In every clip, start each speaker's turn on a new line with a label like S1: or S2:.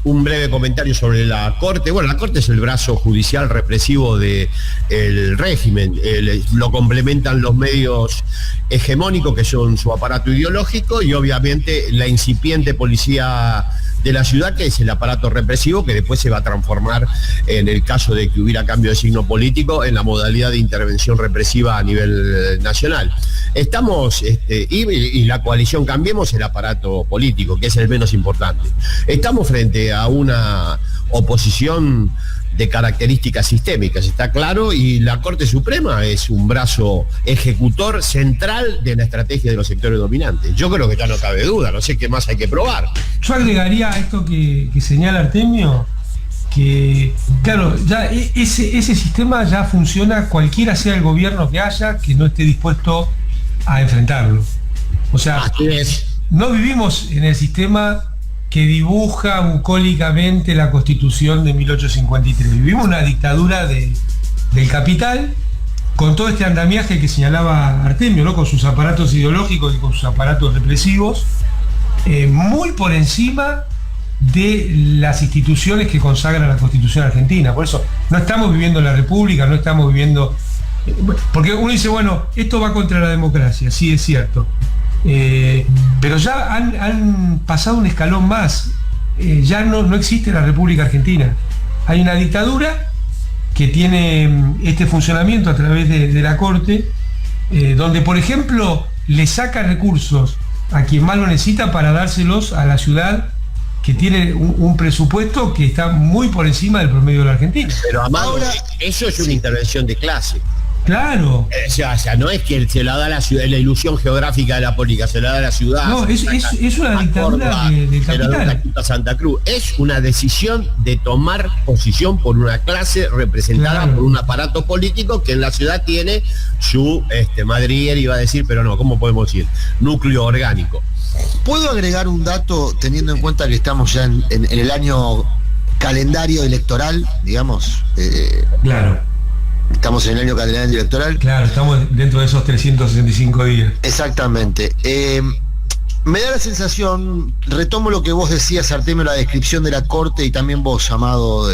S1: Un breve comentario sobre la Corte. Bueno, la Corte es el brazo judicial represivo del régimen. Lo complementan los medios hegemónicos, que son su aparato ideológico, y obviamente la incipiente policía de la ciudad, que es el aparato represivo, que después se va a transformar, en el caso de que hubiera cambio de signo político, en la modalidad de intervención represiva a nivel nacional. Estamos, y la coalición Cambiemos, el aparato político, que es el menos importante. Estamos frente a una oposición de características sistémicas, está claro, y la Corte Suprema es un brazo ejecutor central de la estrategia de los sectores dominantes. Yo creo que ya no cabe duda, no sé qué más hay que probar.
S2: Yo agregaría a esto que señala Artemio, que claro, ya ese sistema ya funciona cualquiera sea el gobierno que haya, que no esté dispuesto a enfrentarlo. O sea, no vivimos en el sistema que dibuja bucólicamente la Constitución de 1853. Vivimos una dictadura del capital, con todo este andamiaje que señalaba Artemio, ¿no? Con sus aparatos ideológicos y con sus aparatos represivos, muy por encima de las instituciones que consagran la Constitución argentina. Por eso no estamos viviendo la República, no estamos viviendo... Porque uno dice, bueno, esto va contra la democracia, sí, es cierto. Pero ya han pasado un escalón más. Ya no existe la República Argentina. Hay una dictadura que tiene este funcionamiento a través de la Corte, donde, por ejemplo, le saca recursos a quien más lo necesita para dárselos a la ciudad, que tiene un presupuesto que está muy por encima del promedio de la Argentina.
S1: Pero ahora, eso es una intervención de clase.
S2: Claro.
S1: O sea, no es que se la da la ciudad, la ilusión geográfica de la política, se la da la ciudad.
S2: No, es una dictadura del capital.
S1: Santa Cruz. Es una decisión de tomar posición por una clase representada por un aparato político que en la ciudad tiene su madriguera, iba a decir, pero no, ¿cómo podemos decir? Núcleo orgánico.
S3: ¿Puedo agregar un dato teniendo en cuenta que estamos ya en el año calendario electoral, digamos?
S2: Claro.
S3: Estamos en el año calendario electoral.
S2: Claro, estamos dentro de esos 365 días.
S3: Exactamente. Me da la sensación, retomo lo que vos decías, Artemio, la descripción de la Corte, y también vos, Amado,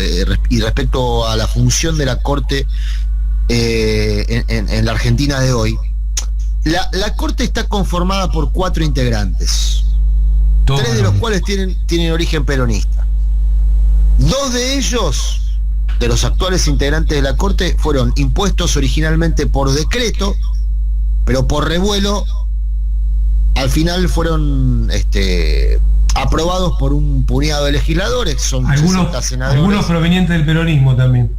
S3: y respecto a la función de la Corte en la Argentina de hoy. La Corte está conformada por 4 integrantes, 3 de los cuales tienen origen peronista. 2 de ellos, de los actuales integrantes de la Corte, fueron impuestos originalmente por decreto, pero por revuelo al final fueron aprobados por un puñado de legisladores. Son 60 senadores.
S2: Algunos provenientes del peronismo también.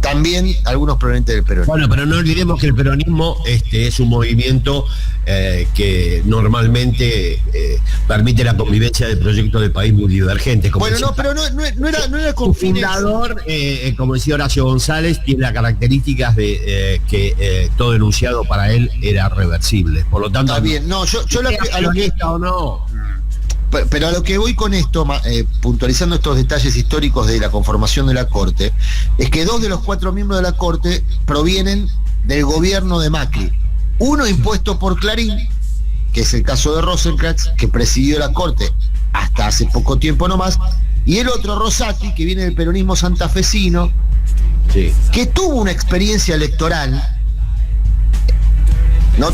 S3: También algunos provenientes del peronismo.
S1: Bueno, pero no olvidemos que el peronismo es un movimiento que normalmente permite la convivencia de proyectos de país muy divergentes.
S3: Bueno, no, pero no era con
S1: fines. Su fundador, como decía Horacio González, tiene las características de que todo enunciado para él era reversible. Por lo tanto,
S3: está bien. No, yo
S1: a lo que o no.
S3: Pero a lo que voy con esto, puntualizando estos detalles históricos de la conformación de la Corte, es que 2 de los 4 miembros de la Corte provienen del gobierno de Macri. Uno impuesto por Clarín, que es el caso de Rosenkrantz, que presidió la Corte hasta hace poco tiempo nomás, y el otro, Rosati, que viene del peronismo santafesino, sí, que tuvo una experiencia electoral. ¿No?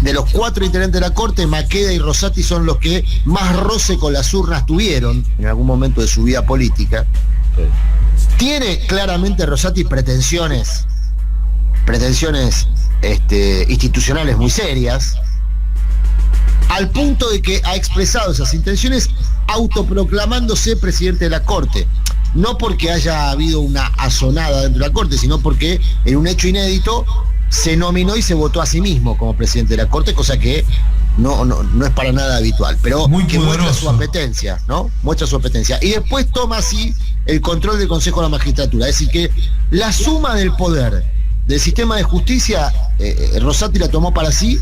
S3: De los 4 integrantes de la Corte, Maqueda y Rosati son los que más roce con las urnas tuvieron en algún momento de su vida política. Sí. Tiene claramente Rosati pretensiones institucionales muy serias, al punto de que ha expresado esas intenciones autoproclamándose presidente de la Corte. No porque haya habido una asonada dentro de la Corte, sino porque en un hecho inédito se nominó y se votó a sí mismo como presidente de la Corte, cosa que no es para nada habitual, pero
S2: muy
S3: que
S2: poderoso.
S3: Muestra su apetencia, ¿no? Muestra su apetencia. Y después toma así el control del Consejo de la Magistratura. Es decir, que la suma del poder del sistema de justicia, Rosati la tomó para sí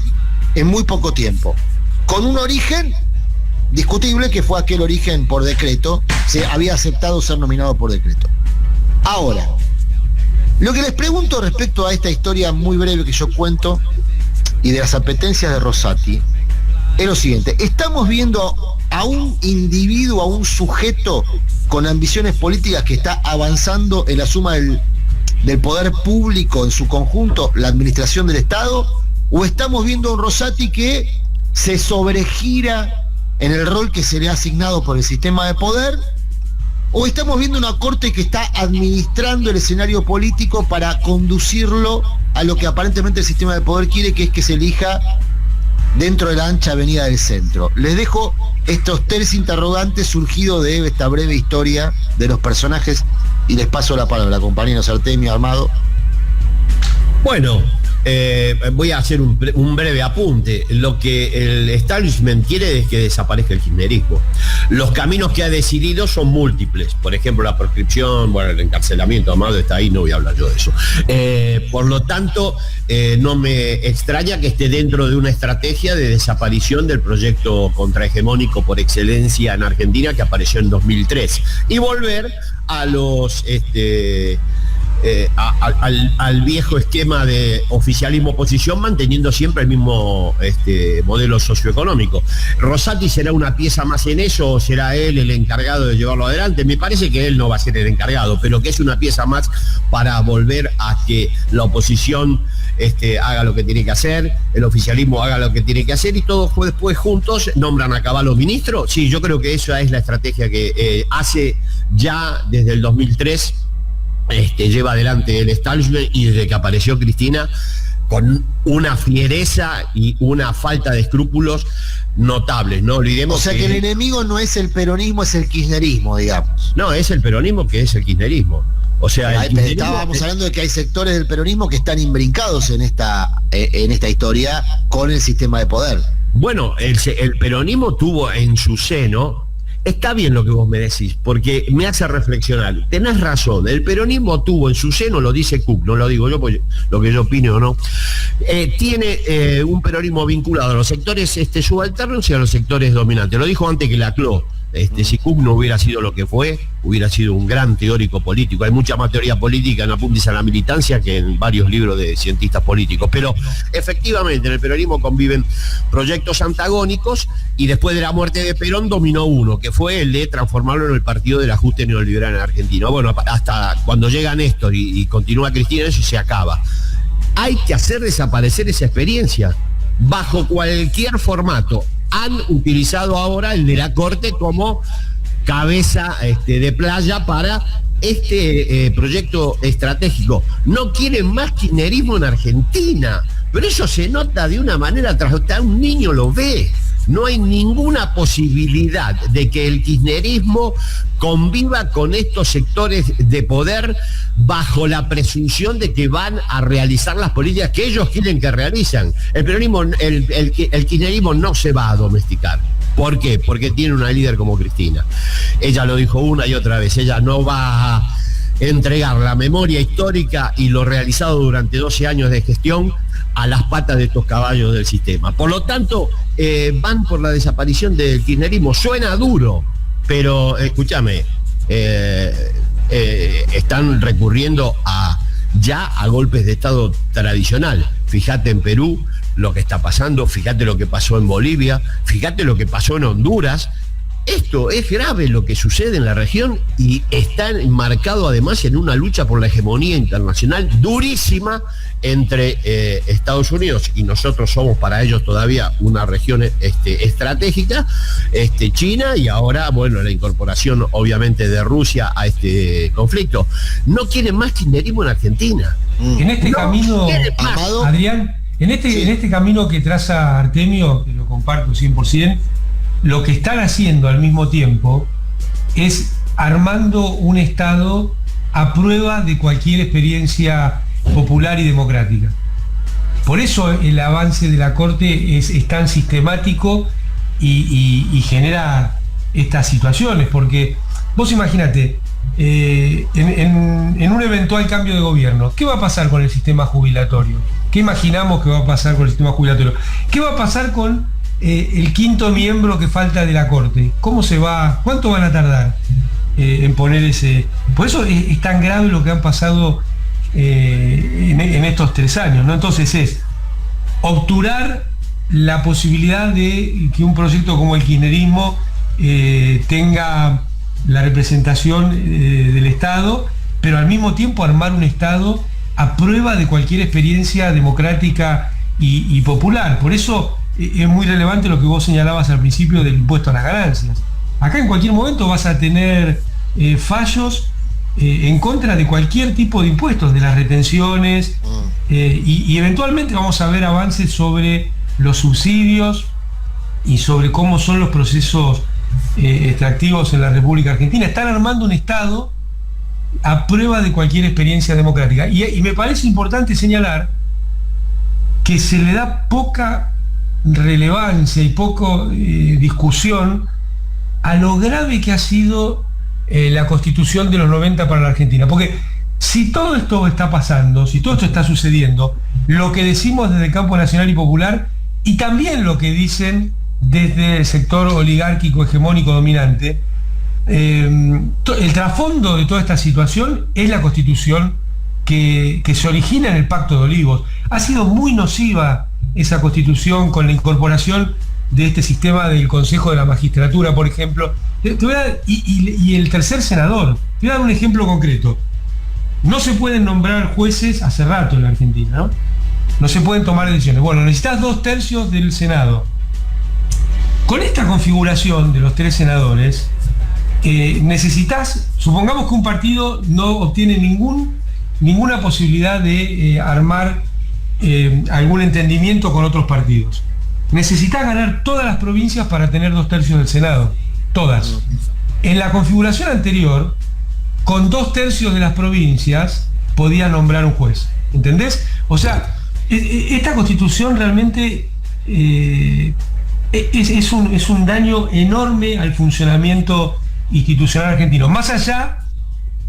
S3: en muy poco tiempo, con un origen discutible, que fue aquel origen por decreto. Se había aceptado ser nominado por decreto. Ahora, lo que les pregunto respecto a esta historia muy breve que yo cuento y de las apetencias de Rosati es lo siguiente: estamos viendo a un individuo, a un sujeto con ambiciones políticas que está avanzando en la suma del poder público en su conjunto, la administración del Estado, o estamos viendo a un Rosati que se sobregira en el rol que se le ha asignado por el sistema de poder, o estamos viendo una corte que está administrando el escenario político para conducirlo a lo que aparentemente el sistema de poder quiere, que es que se elija dentro de la ancha avenida del centro. Les dejo estos 3 interrogantes surgidos de esta breve historia de los personajes y les paso la palabra, compañeros Artemio, Armado.
S1: Bueno, voy a hacer un breve apunte. Lo que el establishment quiere es que desaparezca el kirchnerismo. Los caminos que ha decidido son múltiples. Por ejemplo, la proscripción, bueno, el encarcelamiento, Amado está ahí, no voy a hablar yo de eso. Por lo tanto, no me extraña que esté dentro de una estrategia de desaparición del proyecto contrahegemónico por excelencia en Argentina que apareció en 2003 y volver a los al viejo esquema de oficialismo-oposición, manteniendo siempre el mismo modelo socioeconómico. ¿Rosati será una pieza más en eso o será él el encargado de llevarlo adelante? Me parece que él no va a ser el encargado, pero que es una pieza más para volver a que la oposición haga lo que tiene que hacer, el oficialismo haga lo que tiene que hacer y todos después juntos nombran a Cavallo ministro. Sí, yo creo que esa es la estrategia que hace ya desde el 2003 lleva adelante el establishment, y desde que apareció Cristina con una fiereza y una falta de escrúpulos notables. No olvidemos,
S3: o sea, que el enemigo no es el peronismo, es el kirchnerismo, digamos.
S1: No, es el peronismo que es el kirchnerismo. O sea,
S3: estábamos hablando de que hay sectores del peronismo que están imbrincados en esta historia con el sistema de poder.
S1: Bueno, el peronismo tuvo en su seno. Está bien lo que vos me decís, porque me hace reflexionar. Tenés razón, el peronismo tuvo en su seno, lo dice Cook, no lo digo yo, pues lo que yo opino o no, tiene un peronismo vinculado a los sectores subalternos y a los sectores dominantes. Lo dijo antes que Laclau. Si Cook no hubiera sido lo que fue, hubiera sido un gran teórico político. Hay mucha más teoría política en Apuntes a la Militancia que en varios libros de cientistas políticos. Pero efectivamente en el peronismo conviven proyectos antagónicos, y después de la muerte de Perón dominó uno, que fue el de transformarlo en el partido del ajuste neoliberal en Argentina. Bueno, hasta cuando llega Néstor y continúa Cristina, eso se acaba. Hay que hacer desaparecer esa experiencia bajo cualquier formato. Han utilizado ahora el de la Corte como cabeza de playa para proyecto estratégico. No quieren más kirchnerismo en Argentina, pero eso se nota de una manera hasta un niño lo ve. No hay ninguna posibilidad de que el kirchnerismo conviva con estos sectores de poder bajo la presunción de que van a realizar las políticas que ellos quieren que realizan. El peronismo, el kirchnerismo no se va a domesticar. ¿Por qué? Porque tiene una líder como Cristina. Ella lo dijo una y otra vez, ella no va a entregar la memoria histórica y lo realizado durante 12 años de gestión a las patas de estos caballos del sistema. Por lo tanto, van por la desaparición del kirchnerismo. Suena duro, pero escúchame, están recurriendo ya a golpes de Estado tradicional. Fíjate en Perú lo que está pasando, fíjate lo que pasó en Bolivia, fíjate lo que pasó en Honduras. Esto es grave lo que sucede en la región y está enmarcado además en una lucha por la hegemonía internacional durísima entre Estados Unidos, y nosotros somos para ellos todavía una región estratégica, China, y ahora, bueno, la incorporación obviamente de Rusia a este conflicto. No quieren más kirchnerismo en Argentina.
S2: En este camino, Adrián, en este camino que traza Artemio, que lo comparto 100%, lo que están haciendo al mismo tiempo es armando un Estado a prueba de cualquier experiencia popular y democrática. Por eso el avance de la Corte es tan sistemático y genera estas situaciones, porque vos imagínate, en un eventual cambio de gobierno, ¿qué va a pasar con el sistema jubilatorio? ¿Qué imaginamos que va a pasar con el sistema jubilatorio? ¿Qué va a pasar con el quinto miembro que falta de la Corte? ¿Cuánto van a tardar en poner ese? Por eso es tan grave lo que han pasado en estos 3 años, ¿no? Entonces es obturar la posibilidad de que un proyecto como el kirchnerismo tenga la representación del Estado, pero al mismo tiempo armar un Estado a prueba de cualquier experiencia democrática y popular. Por eso es muy relevante lo que vos señalabas al principio del impuesto a las ganancias. Acá en cualquier momento vas a tener fallos en contra de cualquier tipo de impuestos, de las retenciones, y eventualmente vamos a ver avances sobre los subsidios y sobre cómo son los procesos extractivos en la República Argentina. Están armando un Estado a prueba de cualquier experiencia democrática. Y me parece importante señalar que se le da poca relevancia y poco discusión a lo grave que ha sido la Constitución de los 90 para la Argentina. Porque si todo esto está pasando, si todo esto está sucediendo, lo que decimos desde el campo nacional y popular, y también lo que dicen desde el sector oligárquico hegemónico dominante, el trasfondo de toda esta situación es la Constitución que se origina en el Pacto de Olivos. Ha sido muy nociva esa Constitución con la incorporación de este sistema del Consejo de la Magistratura, por ejemplo. Y el tercer senador. Te voy a dar un ejemplo concreto. No se pueden nombrar jueces hace rato en la Argentina, ¿no? No se pueden tomar decisiones. Bueno, necesitas 2/3 del Senado. Con esta configuración de los 3 senadores, necesitas, supongamos que un partido no obtiene ninguna posibilidad de armar algún entendimiento con otros partidos. Necesitas ganar todas las provincias para tener 2/3 del Senado. Todas. En la configuración anterior, con 2/3 de las provincias podía nombrar un juez. ¿Entendés? O sea, esta Constitución realmente es un daño enorme al funcionamiento institucional argentino, más allá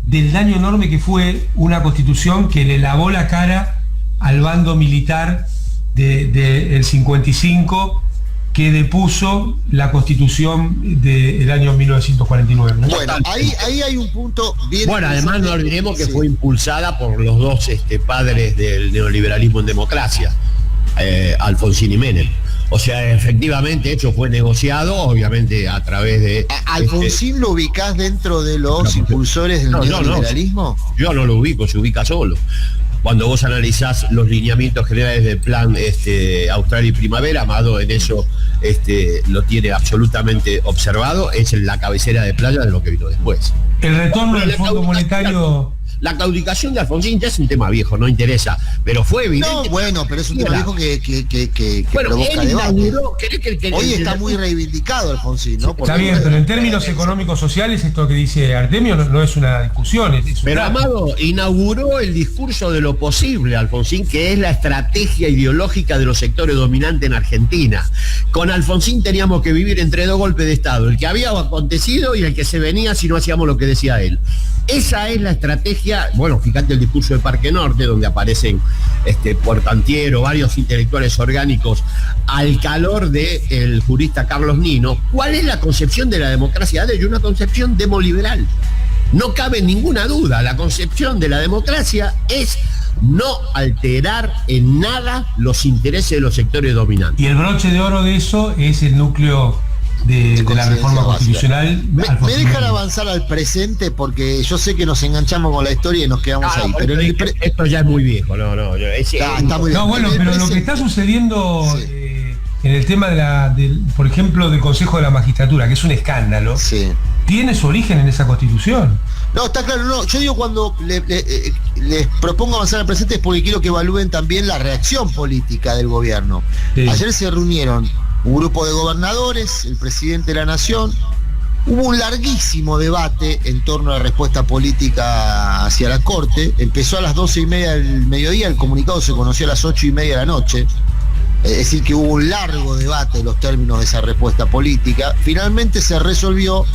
S2: del daño enorme que fue una Constitución que le lavó la cara al bando militar del 55, que depuso la Constitución del año 1949. ¿no?
S3: Bueno, ahí hay un punto bien.
S1: Bueno, además no olvidemos que fue impulsada por los dos padres del neoliberalismo en democracia, Alfonsín y Menem. O sea, efectivamente, esto fue negociado, obviamente, a través de...
S3: ¿Alfonsín lo ubicás dentro de los impulsores del neoliberalismo?
S1: Yo no lo ubico, se ubica solo. Cuando vos analizás los lineamientos generales del plan Austral y Primavera, Amado en eso lo tiene absolutamente observado, es en la cabecera de playa de lo que vino después.
S2: El retorno del Fondo Monetario...
S1: La claudicación de Alfonsín ya es un tema viejo, no interesa, pero fue evidente.
S3: No, bueno, pero es un tema viejo que provoca debate. Hoy está muy reivindicado Alfonsín, ¿no?
S2: Está bien, pero en términos económicos sociales, esto que dice Artemio no es una discusión.
S1: Pero Amado inauguró el discurso de lo posible, Alfonsín, que es la estrategia ideológica de los sectores dominantes en Argentina. Con Alfonsín teníamos que vivir entre 2 golpes de Estado, el que había acontecido y el que se venía si no hacíamos lo que decía él. Esa es la estrategia. Bueno, fíjate el discurso de Parque Norte, donde aparecen Portantiero, varios intelectuales orgánicos, al calor del jurista Carlos Nino. ¿Cuál es la concepción de la democracia de ellos? Una concepción demoliberal. No cabe ninguna duda, la concepción de la democracia es no alterar en nada los intereses de los sectores dominantes.
S2: Y el broche de oro de eso es el núcleo de la reforma constitucional.
S3: Me dejan avanzar al presente porque yo sé que nos enganchamos con la historia y nos quedamos ahí. Pero
S1: esto ya es muy viejo,
S2: está muy bien. Bueno, pero lo que está sucediendo en el tema por ejemplo, del Consejo de la Magistratura, que es un escándalo, tiene su origen en esa Constitución.
S3: No, está claro, no. Yo digo, cuando les propongo avanzar al presente es porque quiero que evalúen también la reacción política del gobierno. Sí. Ayer se reunieron un grupo de gobernadores, el presidente de la Nación. Hubo un larguísimo debate en torno a la respuesta política hacia la Corte. Empezó a las 12:30 del mediodía, el comunicado se conoció a las 8:30 de la noche. Es decir, que hubo un largo debate de los términos de esa respuesta política. Finalmente se resolvió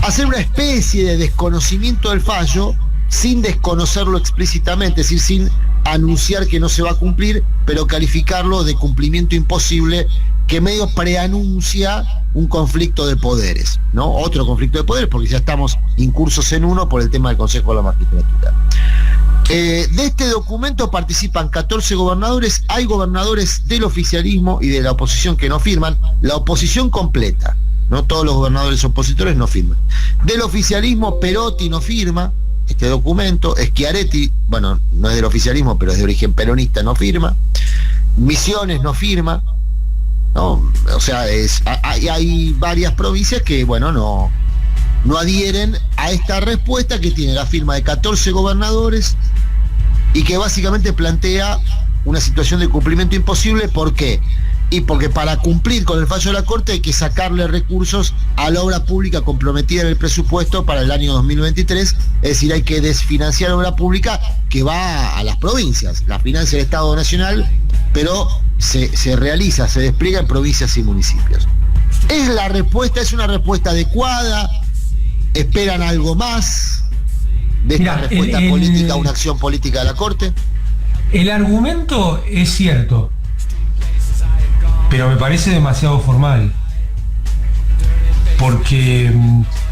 S3: hacer una especie de desconocimiento del fallo, sin desconocerlo explícitamente, es decir, sin anunciar que no se va a cumplir, pero calificarlo de cumplimiento imposible, que medio preanuncia un conflicto de poderes, ¿no? Otro conflicto de poderes, porque ya estamos incursos en uno por el tema del Consejo de la Magistratura. De este documento participan 14 gobernadores, hay gobernadores del oficialismo y de la oposición que no firman, la oposición completa, no todos los gobernadores opositores no firman. Del oficialismo, Perotti no firma este documento, Schiaretti, bueno, no es del oficialismo, pero es de origen peronista, no firma, Misiones no firma, ¿no? O sea, hay varias provincias que, bueno, no adhieren a esta respuesta que tiene la firma de 14 gobernadores y que básicamente plantea una situación de cumplimiento imposible. ¿Por qué? Y porque para cumplir con el fallo de la Corte hay que sacarle recursos a la obra pública comprometida en el presupuesto para el año 2023, es decir, hay que desfinanciar obra pública que va a las provincias, la financia el Estado Nacional, pero se realiza, se despliega en provincias y municipios. ¿Es una respuesta adecuada? ¿Esperan algo más de esta respuesta política, una acción política de la Corte?
S2: El argumento es cierto, pero me parece demasiado formal. Porque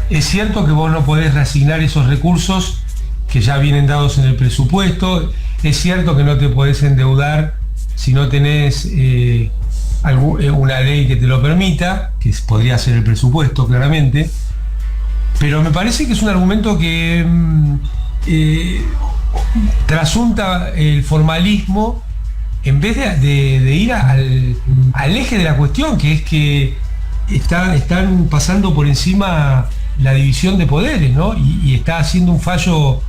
S2: es cierto que vos no podés reasignar esos recursos que ya vienen dados en el presupuesto, es cierto que no te podés endeudar si no tenés una ley que te lo permita, que podría ser el presupuesto claramente, pero me parece que es un argumento que trasunta el formalismo en vez de ir al eje de la cuestión, que es que están pasando por encima la división de poderes, ¿no? Y está haciendo un fallo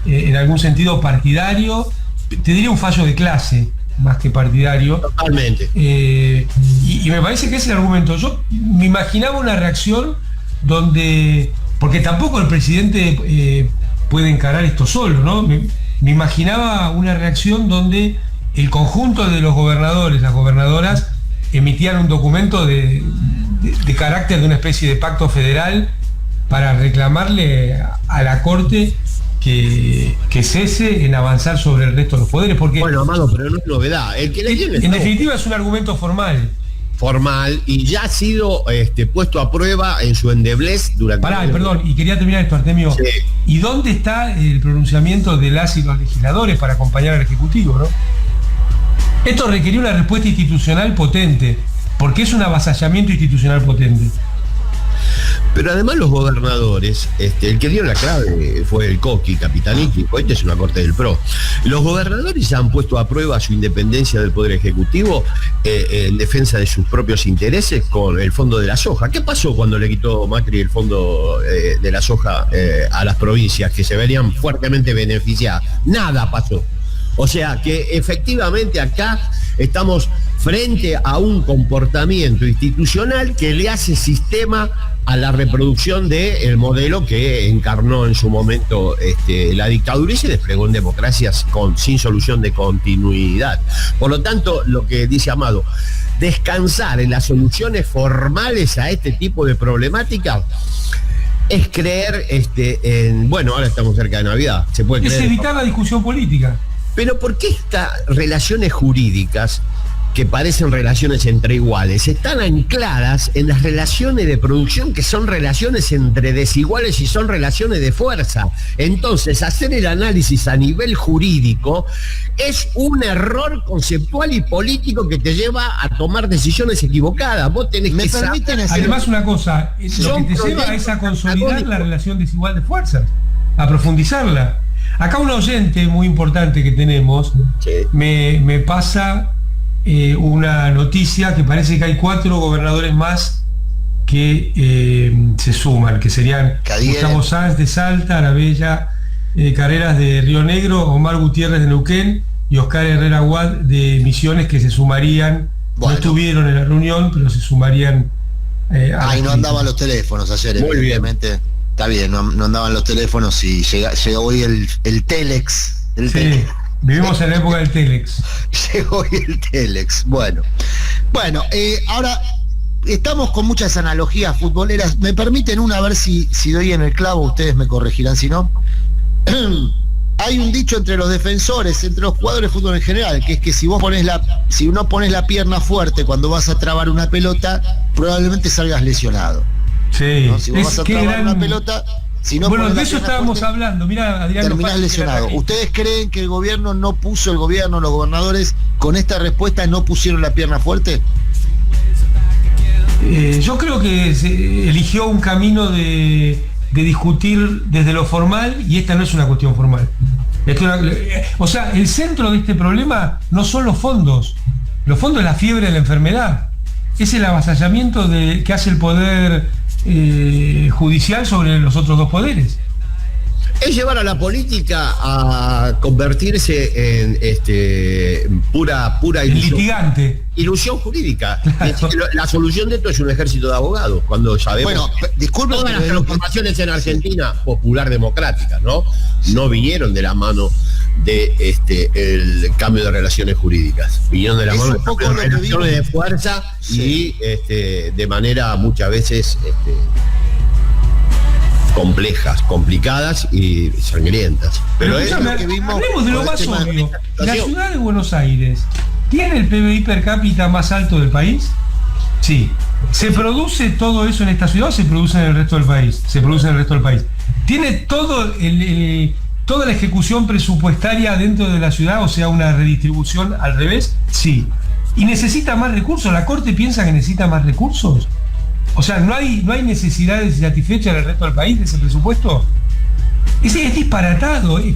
S2: en algún sentido partidario, te diría un fallo de clase más que partidario.
S1: Totalmente.
S2: Y me parece que ese es el argumento. Yo me imaginaba una reacción donde, porque tampoco el presidente puede encarar esto solo, ¿no? Me imaginaba una reacción donde el conjunto de los gobernadores, las gobernadoras, emitían un documento de carácter de una especie de pacto federal para reclamarle a la Corte que cese en avanzar sobre el resto de los poderes. Porque,
S1: bueno, Amado, pero no es novedad. El que le tiene
S2: en definitiva es un argumento formal,
S1: y ya ha sido puesto a prueba en su endeblez durante...
S2: Perdón, y quería terminar esto, Artemio. Sí. ¿Y dónde está el pronunciamiento de las y los legisladores para acompañar al Ejecutivo, no? Esto requería una respuesta institucional potente, porque es un avasallamiento institucional potente.
S1: Pero además los gobernadores, el que dio la clave fue el Coqui, Capitaniti, esta es una corte del PRO. Los gobernadores han puesto a prueba su independencia del Poder Ejecutivo en defensa de sus propios intereses con el fondo de la soja. ¿Qué pasó cuando le quitó Macri el fondo de la soja a las provincias que se verían fuertemente beneficiadas? Nada pasó. O sea que efectivamente acá estamos frente a un comportamiento institucional que le hace sistema a la reproducción del modelo que encarnó en su momento la dictadura y se desplegó en democracias sin solución de continuidad. Por lo tanto, lo que dice Amado, descansar en las soluciones formales a este tipo de problemática es creer ahora estamos cerca de Navidad, se puede creer.
S2: Es evitar la discusión política.
S1: Pero ¿por qué estas relaciones jurídicas, que parecen relaciones entre iguales, están ancladas en las relaciones de producción, que son relaciones entre desiguales y son relaciones de fuerza? Entonces, hacer el análisis a nivel jurídico es un error conceptual y político que te lleva a tomar decisiones equivocadas. Vos tenés que saber...
S2: Además, una cosa, lo que te lleva es a consolidar la relación desigual de fuerzas, a profundizarla. Acá un oyente muy importante que tenemos me pasa una noticia que parece que hay 4 gobernadores más que se suman, que serían Gustavo Sanz de Salta, Arabella Carreras de Río Negro, Omar Gutiérrez de Neuquén y Oscar Herrera Guad de Misiones, que se sumarían, no estuvieron en la reunión, pero se sumarían.
S3: No andaban los teléfonos ayer,
S1: muy
S3: evidentemente. Bien. Está bien, no andaban los teléfonos y llegó hoy el Telex.
S2: Vivimos en la época del Telex.
S3: Llegó hoy el Telex. Bueno, ahora estamos con muchas analogías futboleras. ¿Me permiten una, a ver si doy en el clavo? Ustedes me corregirán si no. Hay un dicho entre los defensores, entre los jugadores de fútbol en general, que es que si no pones la pierna fuerte cuando vas a trabar una pelota, probablemente salgas lesionado.
S2: Sí.
S3: ¿No? Si vos vas a trabar una pelota, Si no
S2: bueno, de eso estábamos hablando. Mira, Adrián,
S3: terminás lesionado. ¿Ustedes creen que el gobierno, los gobernadores, con esta respuesta no pusieron la pierna fuerte?
S2: Yo creo que se eligió un camino de discutir desde lo formal, y esta no es una cuestión formal. O sea, el centro de este problema no son los fondos. Los fondos es la fiebre de la enfermedad. Es el avasallamiento que hace el poder judicial sobre los otros dos poderes.
S1: Es llevar a la política a convertirse en pura ilusión.
S2: Litigante.
S1: Ilusión jurídica. Claro. La solución de esto es un ejército de abogados, cuando sabemos
S3: disculpen,
S1: todas las transformaciones en Argentina popular democráticas, no vinieron de la mano de el cambio de relaciones jurídicas, vinieron de la mano de relaciones de fuerza, sí. Y de manera muchas veces complejas, complicadas y sangrientas. Pero es lo que vimos.
S2: Hablemos de lo más obvio. La ciudad de Buenos Aires ¿tiene el PBI per cápita más alto del país? Sí. ¿Se produce todo eso en esta ciudad o se produce en el resto del país? Se produce en el resto del país. ¿Tiene todo toda la ejecución presupuestaria dentro de la ciudad, o sea, una redistribución al revés? Sí. ¿Y necesita más recursos? ¿La Corte piensa que necesita más recursos? O sea, ¿no hay necesidades satisfechas en el resto del país de ese presupuesto? Es disparatado, es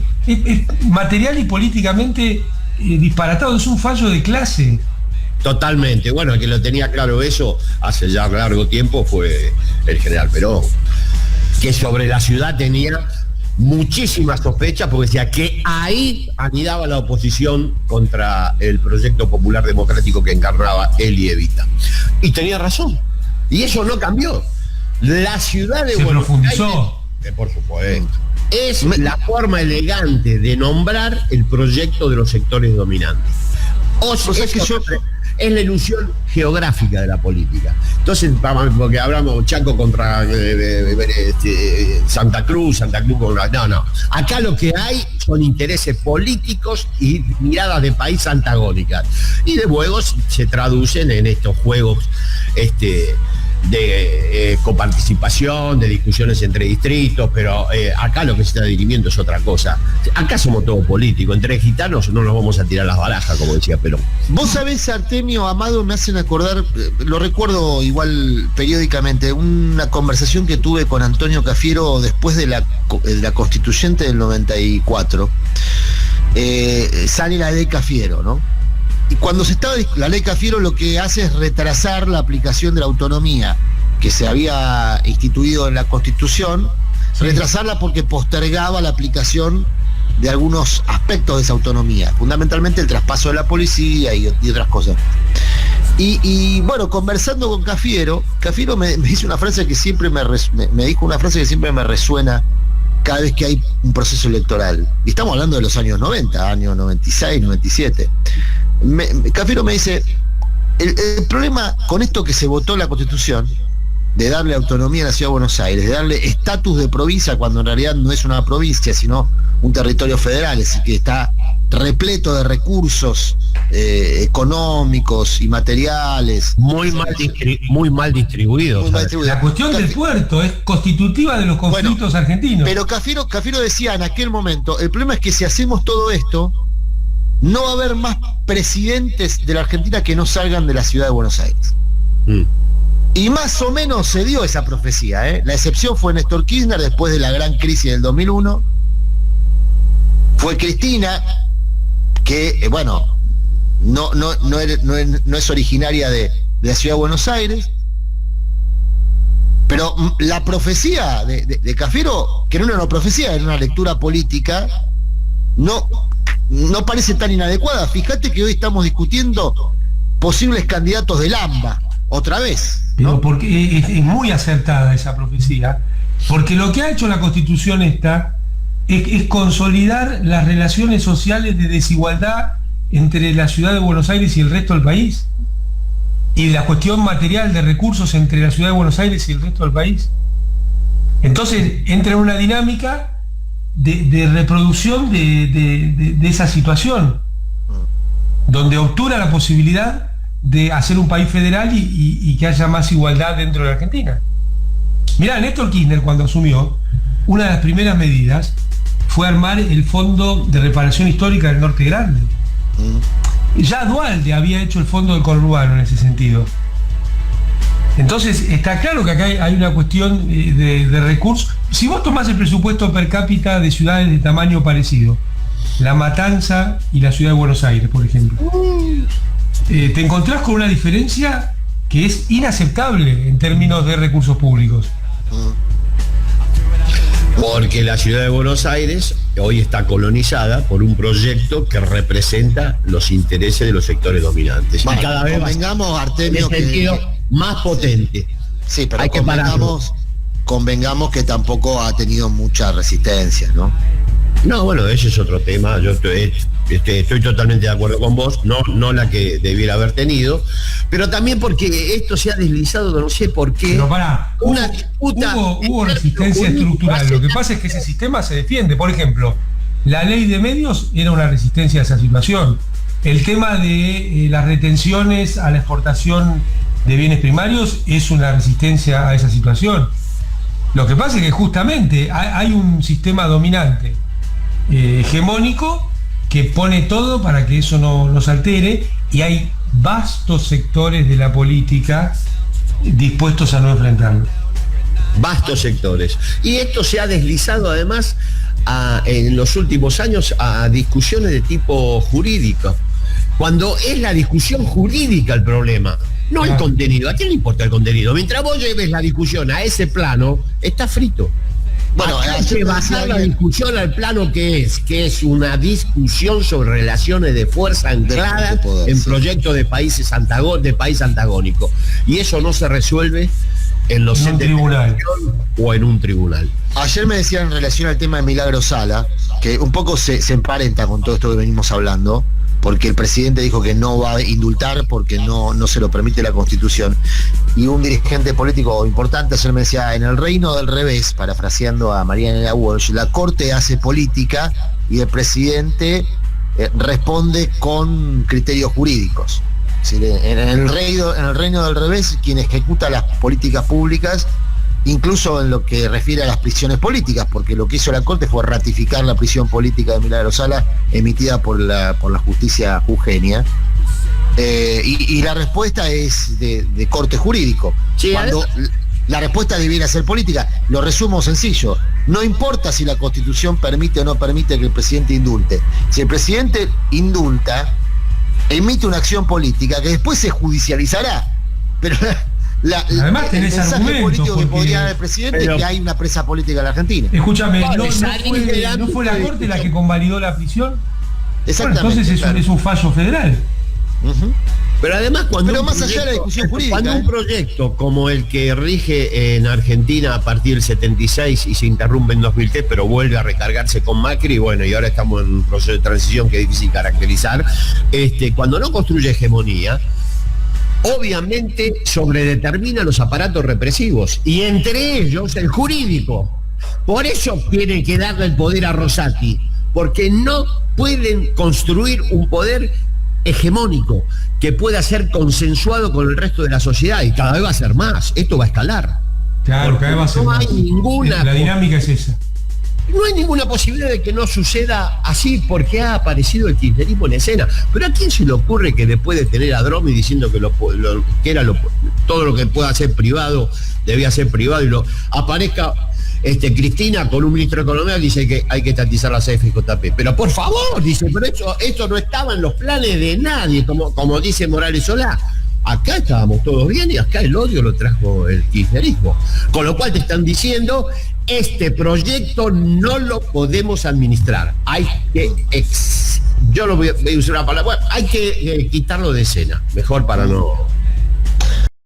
S2: material y políticamente disparatado, es un fallo de clase.
S1: Totalmente. Bueno, el que lo tenía claro eso hace ya largo tiempo fue el general Perón, que sobre la ciudad tenía muchísimas sospechas, porque decía que ahí anidaba la oposición contra el proyecto popular democrático que encarnaba él y Evita. Y tenía razón. Y eso no cambió. La ciudad de Buenos Aires, por supuesto, es la forma elegante de nombrar el proyecto de los sectores dominantes. Es la ilusión geográfica de la política. Entonces, porque hablamos Chaco contra Santa Cruz contra... No. Acá lo que hay son intereses políticos y miradas de país antagónicas. Y de luego se traducen en estos juegos de coparticipación, de discusiones entre distritos, pero acá lo que se está dirimiendo es otra cosa. Acá somos todos políticos, entre gitanos no nos vamos a tirar las barajas, como decía Perón.
S3: Vos sabés, Artemio, Amado, me hacen acordar, lo recuerdo igual periódicamente, una conversación que tuve con Antonio Cafiero después de la constituyente del 94. Sale la ley Cafiero, ¿no? Y cuando la ley Cafiero lo que hace es retrasar la aplicación de la autonomía que se había instituido en la Constitución, sí. Retrasarla porque postergaba la aplicación de algunos aspectos de esa autonomía, fundamentalmente el traspaso de la policía y otras cosas. Y bueno, conversando con Cafiero me dice una frase que siempre me dijo una frase que siempre me resuena cada vez que hay un proceso electoral. Y estamos hablando de los años 90, años 96, 97. Cafiero me dice, el problema con esto que se votó en la Constitución, de darle autonomía a la Ciudad de Buenos Aires, de darle estatus de provincia cuando en realidad no es una provincia, sino un territorio federal, es decir, que está repleto de recursos económicos y materiales.
S1: Muy mal distribuidos.
S2: La cuestión del puerto es constitutiva de los conflictos argentinos.
S3: Pero Cafiero decía en aquel momento, el problema es que si hacemos todo esto, no va a haber más presidentes de la Argentina que no salgan de la Ciudad de Buenos Aires. Y más o menos se dio esa profecía, ¿eh? La excepción fue Néstor Kirchner después de la gran crisis del 2001. Fue Cristina, que, bueno, no es originaria de la Ciudad de Buenos Aires. Pero la profecía de Cafiero, que no era una profecía, era una lectura política, no parece tan inadecuada. Fíjate que hoy estamos discutiendo posibles candidatos del AMBA, otra vez, ¿no?
S2: Pero porque es muy acertada esa profecía, porque lo que ha hecho la Constitución esta es consolidar las relaciones sociales de desigualdad entre la Ciudad de Buenos Aires y el resto del país, y la cuestión material de recursos entre la Ciudad de Buenos Aires y el resto del país. Entonces entra en una dinámica de reproducción de esa situación, donde obtura la posibilidad de hacer un país federal y que haya más igualdad dentro de la Argentina. Mirá, Néstor Kirchner cuando asumió una de las primeras medidas fue armar el Fondo de Reparación Histórica del Norte Grande. Ya Duhalde había hecho el Fondo del Conurbano en ese sentido. Entonces está claro que acá hay una cuestión de recursos. Si vos tomás el presupuesto per cápita de ciudades de tamaño parecido, La Matanza y la ciudad de Buenos Aires, por ejemplo, te encontrás con una diferencia que es inaceptable en términos de recursos públicos.
S1: Porque la ciudad de Buenos Aires hoy está colonizada por un proyecto que representa los intereses de los sectores dominantes.
S3: Bueno,
S1: y cada vez
S3: convengamos, Artemio,
S1: en sentido más potente.
S3: Sí, pero
S1: hay que
S3: convengamos que tampoco ha tenido mucha resistencia, ¿no?
S1: No, bueno, ese es otro tema. Yo estoy totalmente de acuerdo con vos, no la que debiera haber tenido, pero también porque esto se ha deslizado, no sé por qué.
S2: Pero pará, hubo resistencia estructural. Lo que pasa es que ese sistema se defiende. Por ejemplo, la ley de medios era una resistencia a esa situación. El tema de las retenciones a la exportación de bienes primarios es una resistencia a esa situación. Lo que pasa es que justamente hay un sistema dominante hegemónico que pone todo para que eso no se altere, y hay vastos sectores de la política dispuestos a no enfrentarlo.
S1: Vastos sectores. Y esto se ha deslizado además en los últimos años a discusiones de tipo jurídico, cuando es la discusión jurídica el problema, no el contenido. ¿A quién le importa el contenido? Mientras vos lleves la discusión a ese plano, está frito. Bueno, hay que bajar la discusión al plano que es una discusión sobre relaciones de fuerza ancladas en proyectos de país antagónico. Y eso no se resuelve en los
S2: tribunal
S1: o en un tribunal.
S3: Ayer me decían en relación al tema de Milagro Sala, que un poco se emparenta con todo esto que venimos hablando, porque el presidente dijo que no va a indultar porque no se lo permite la Constitución. Y un dirigente político importante ayer me decía, en el reino del revés, parafraseando a Mariana Walsh, la Corte hace política y el presidente responde con criterios jurídicos. Es decir, en el reino del revés, quien ejecuta las políticas públicas, incluso en lo que refiere a las prisiones políticas, porque lo que hizo la Corte fue ratificar la prisión política de Milagro Sala emitida por la justicia jujeña, y la respuesta es de corte jurídico. Sí, cuando la respuesta debiera ser política. Lo resumo sencillo: no importa si la Constitución permite o no permite que el presidente indulte. Si el presidente indulta, emite una acción política que después se judicializará, pero
S2: además tenés
S3: el mensaje político que podría dar el presidente es que hay una presa política en la Argentina.
S2: Escúchame, ¿no fue la Corte la que convalidó la prisión?
S3: Exactamente.
S2: Bueno, entonces es un fallo federal.
S1: Pero además
S3: más allá de la discusión jurídica,
S1: cuando un proyecto como el que rige en Argentina a partir del 76 y se interrumpe en 2003, pero vuelve a recargarse con Macri, bueno, y ahora estamos en un proceso de transición que es difícil caracterizar, cuando no construye hegemonía, obviamente sobredetermina los aparatos represivos, y entre ellos el jurídico. Por eso tienen que darle el poder a Rosati, porque no pueden construir un poder hegemónico que pueda ser consensuado con el resto de la sociedad, y cada vez va a ser más. Esto va a escalar.
S2: Claro, cada vez va a ser más. La dinámica es esa.
S1: No hay ninguna posibilidad de que no suceda así, porque ha aparecido el kirchnerismo en escena. Pero ¿a quién se le ocurre que después de tener a Dromi diciendo que todo lo que pueda ser privado debía ser privado, y aparezca Cristina con un ministro de Economía que dice que hay que estatizar la CFJP? Pero por favor, dice, pero esto no estaba en los planes de nadie, como dice Morales Solá. Acá estábamos todos bien y acá el odio lo trajo el kirchnerismo. Con lo cual te están diciendo, este proyecto no lo podemos administrar. Hay que, yo lo voy a usar una palabra, hay que quitarlo de escena, mejor para no